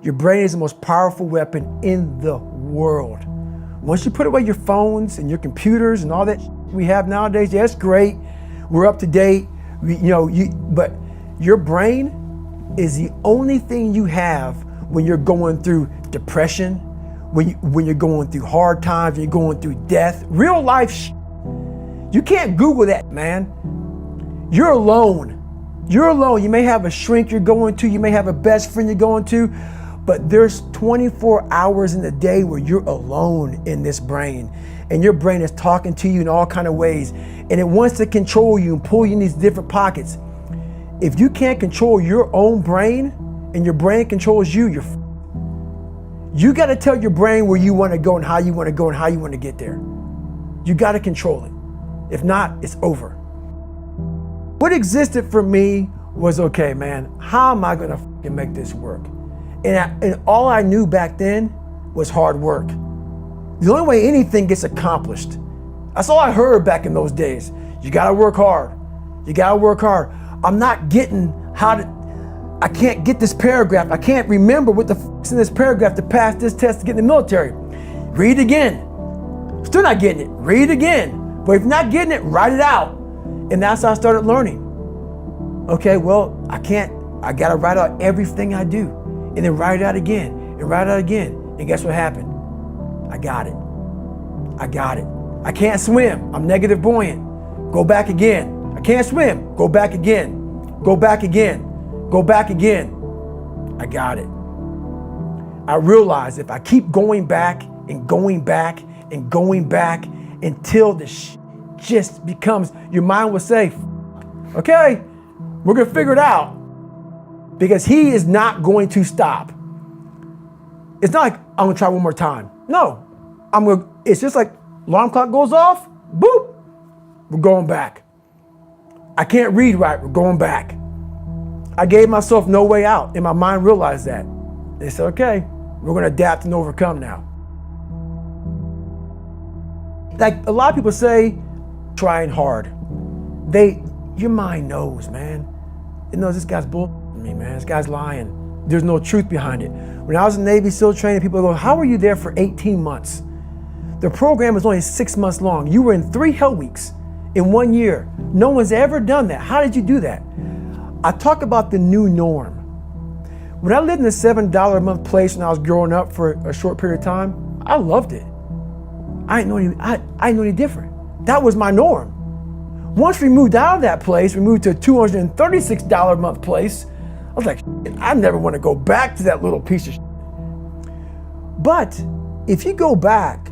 Your brain is the most powerful weapon in the world. Once you put away your phones and your computers and all that we have nowadays, yeah, it's great. We're up to date. But your brain is the only thing you have when you're going through depression, when you're going through hard times, when you're going through death, real life. You can't Google that, man. You're alone. You're alone. You may have a shrink you're going to, you may have a best friend you're going to, but there's 24 hours in the day where you're alone in this brain, and your brain is talking to you in all kinds of ways, and it wants to control you and pull you in these different pockets. If you can't control your own brain and your brain controls you, you got to tell your brain where you want to go and how you want to go and how you want to get there. You got to control it. If not, it's over. What existed for me was, okay, man, how am I going to make this work? And all I knew back then was hard work. The only way anything gets accomplished. That's all I heard back in those days. You gotta work hard. You gotta work hard. I'm not getting I can't get this paragraph. I can't remember what the f***'s in this paragraph to pass this test to get in the military. Read it again. Still not getting it. Read it again. But if you're not getting it, write it out. And that's how I started learning. Okay, well, I gotta write out everything I do. And then write it out again, and write it out again. And guess what happened? I got it. I can't swim. I'm negative buoyant. Go back again. I can't swim. Go back again. Go back again. Go back again. I got it. I realized if I keep going back and going back and going back until the just becomes, your mind will say, okay, we're gonna figure it out. Because he is not going to stop. It's not like I'm gonna try one more time. No, it's just like alarm clock goes off, boop, we're going back. I can't read right, we're going back. I gave myself no way out, and my mind realized that. They said, okay, we're gonna adapt and overcome now. Like a lot of people say, trying hard. Your mind knows, man. It knows this guy's bull. Me, man, this guy's lying. There's no truth behind it. When I was in Navy SEAL training, people go, how were you there for 18 months? The program was only 6 months long. You were in 3 hell weeks in 1 year. No one's ever done that. How did you do that? I talk about the new norm. When I lived in a $7 a month place when I was growing up for a short period of time, I loved it. I didn't know any different. That was my norm. Once we moved out of that place, we moved to a $236 a month place. I was like, I never want to go back to that little piece of shit. But if you go back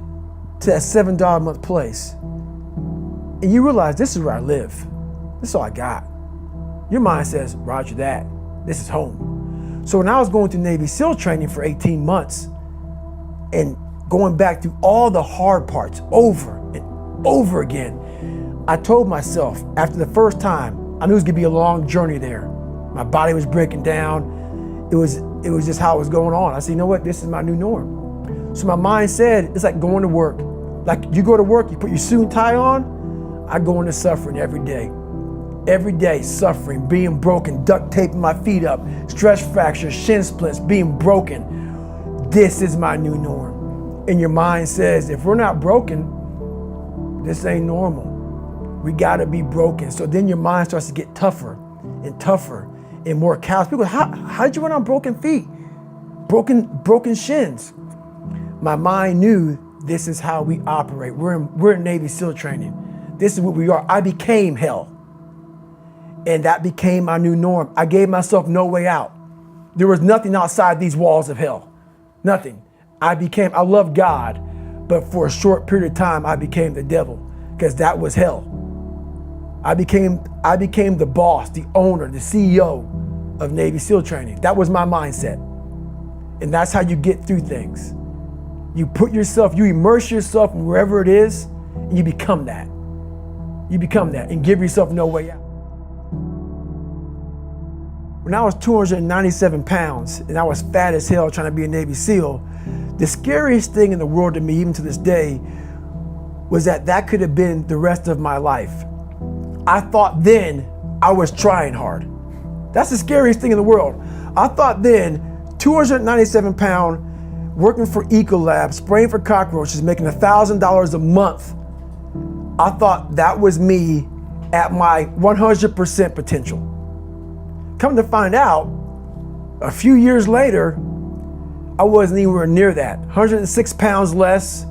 to that $7 a month place and you realize this is where I live, this is all I got, your mind says, roger that, this is home. So when I was going through Navy SEAL training for 18 months and going back through all the hard parts over and over again, I told myself after the first time, I knew it was gonna be a long journey there. My body was breaking down. It was just how it was going on. I said, you know what? This is my new norm. So my mind said, it's like going to work. Like you go to work, you put your suit and tie on. I go into suffering every day. Every day suffering, being broken, duct taping my feet up, stress fractures, shin splints, being broken. This is my new norm. And your mind says, if we're not broken, this ain't normal. We gotta be broken. So then your mind starts to get tougher and tougher and more callous. People go, how did you run on broken feet? Broken shins. My mind knew this is how we operate. We're in Navy SEAL training. This is what we are. I became hell. And that became my new norm. I gave myself no way out. There was nothing outside these walls of hell. Nothing. I love God, but for a short period of time, I became the devil because that was hell. I became the boss, the owner, the CEO of Navy SEAL training. That was my mindset. And that's how you get through things. You immerse yourself in wherever it is, and you become that. You become that and give yourself no way out. When I was 297 pounds and I was fat as hell trying to be a Navy SEAL, the scariest thing in the world to me, even to this day, was that could have been the rest of my life. I thought then I was trying hard. That's the scariest thing in the world. I thought then 297 pound, working for Ecolab, spraying for cockroaches, making $1,000 a month. I thought that was me at my 100% potential. Come to find out, a few years later, I wasn't anywhere near that. 106 pounds less,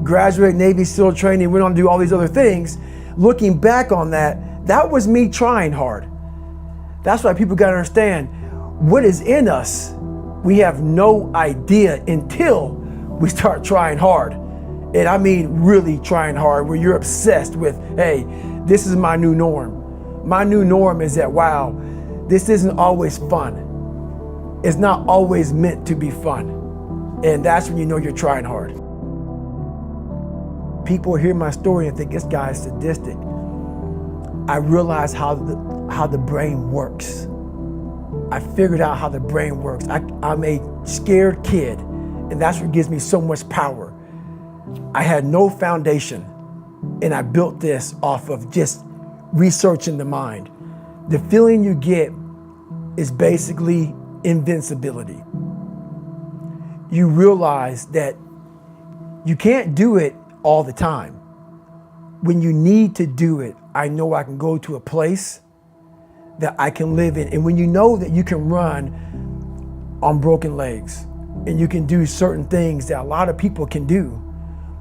graduated Navy SEAL training, went on to do all these other things. Looking back on that, that was me trying hard. That's why people gotta understand, what is in us, we have no idea until we start trying hard. And I mean really trying hard, where you're obsessed with, hey, this is my new norm. My new norm is that, wow, this isn't always fun. It's not always meant to be fun. And that's when you know you're trying hard. People hear my story and think this guy is sadistic. I realized how the brain works. I figured out how the brain works. I'm a scared kid, and that's what gives me so much power. I had no foundation, and I built this off of just researching the mind. The feeling you get is basically invincibility. You realize that you can't do it all the time. When you need to do it, I know I can go to a place that I can live in. And when you know that you can run on broken legs and you can do certain things that a lot of people can do,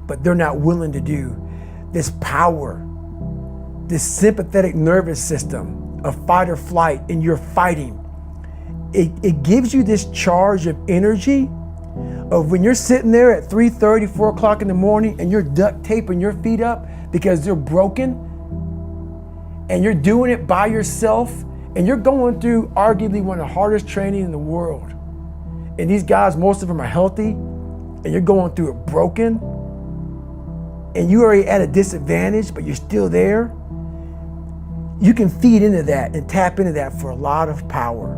but they're not willing to do, this power, this sympathetic nervous system of fight or flight, and you're fighting, it gives you this charge of energy of when you're sitting there at 3:30, 4 o'clock in the morning and you're duct taping your feet up because they're broken, and you're doing it by yourself, and you're going through arguably one of the hardest training in the world. And these guys, most of them are healthy, and you're going through it broken, and you're already at a disadvantage, but you're still there. You can feed into that and tap into that for a lot of power.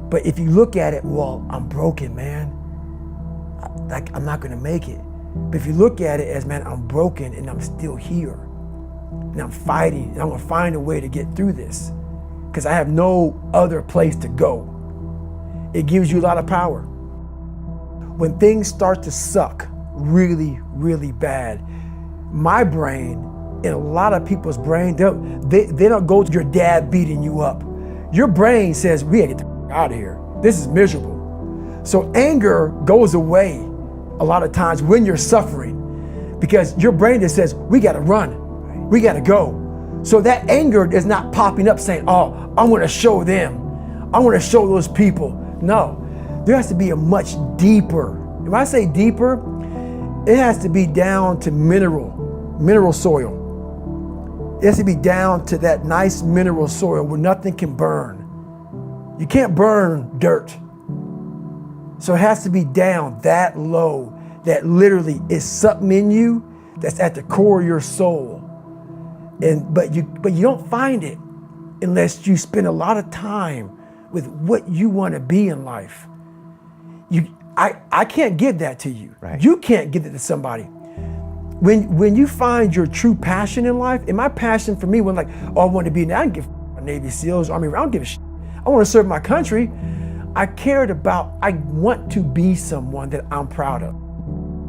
But if you look at it, well, I'm broken, man. I'm not gonna make it. But if you look at it as, man, I'm broken and I'm still here, and I'm fighting, and I'm gonna find a way to get through this because I have no other place to go. It gives you a lot of power. When things start to suck really, really bad, my brain and a lot of people's brain, they don't go to your dad beating you up. Your brain says, we gotta get the out of here. This is miserable. So anger goes away a lot of times when you're suffering, because your brain just says, we gotta run, we gotta go. So that anger is not popping up saying, oh, I wanna show them, I wanna show those people. No, there has to be a much deeper, when I say deeper, it has to be down to mineral soil. It has to be down to that nice mineral soil where nothing can burn. You can't burn dirt. So it has to be down that low, that literally is something in you that's at the core of your soul. But you don't find it unless you spend a lot of time with what you want to be in life. I can't give that to you. Right. You can't give it to somebody. When you find your true passion in life, and my passion for me wasn't like, oh, I want to be, I don't give a Navy SEALs, Army, I don't give a shit. I want to serve my country. I want to be someone that I'm proud of.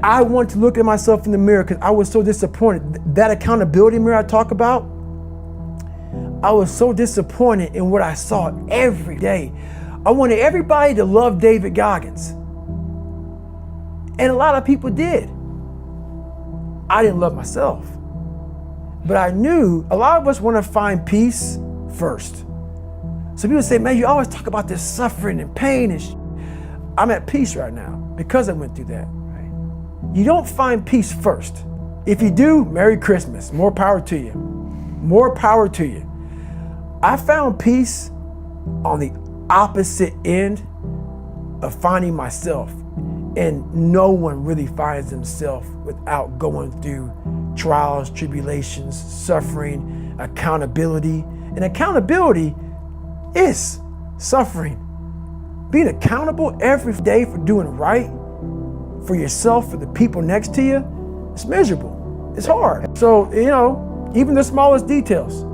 I want to look at myself in the mirror because I was so disappointed. That accountability mirror I talk about, I was so disappointed in what I saw every day. I wanted everybody to love David Goggins. And a lot of people did. I didn't love myself. But I knew a lot of us want to find peace first. So people say, man, you always talk about this suffering and pain and I'm at peace right now because I went through that. Right? You don't find peace first. If you do, Merry Christmas. More power to you. More power to you. I found peace on the opposite end of finding myself. And no one really finds themselves without going through trials, tribulations, suffering, accountability. And accountability is suffering. Being accountable every day for doing right for yourself, for the people next to you, it's miserable. It's hard. So, even the smallest details.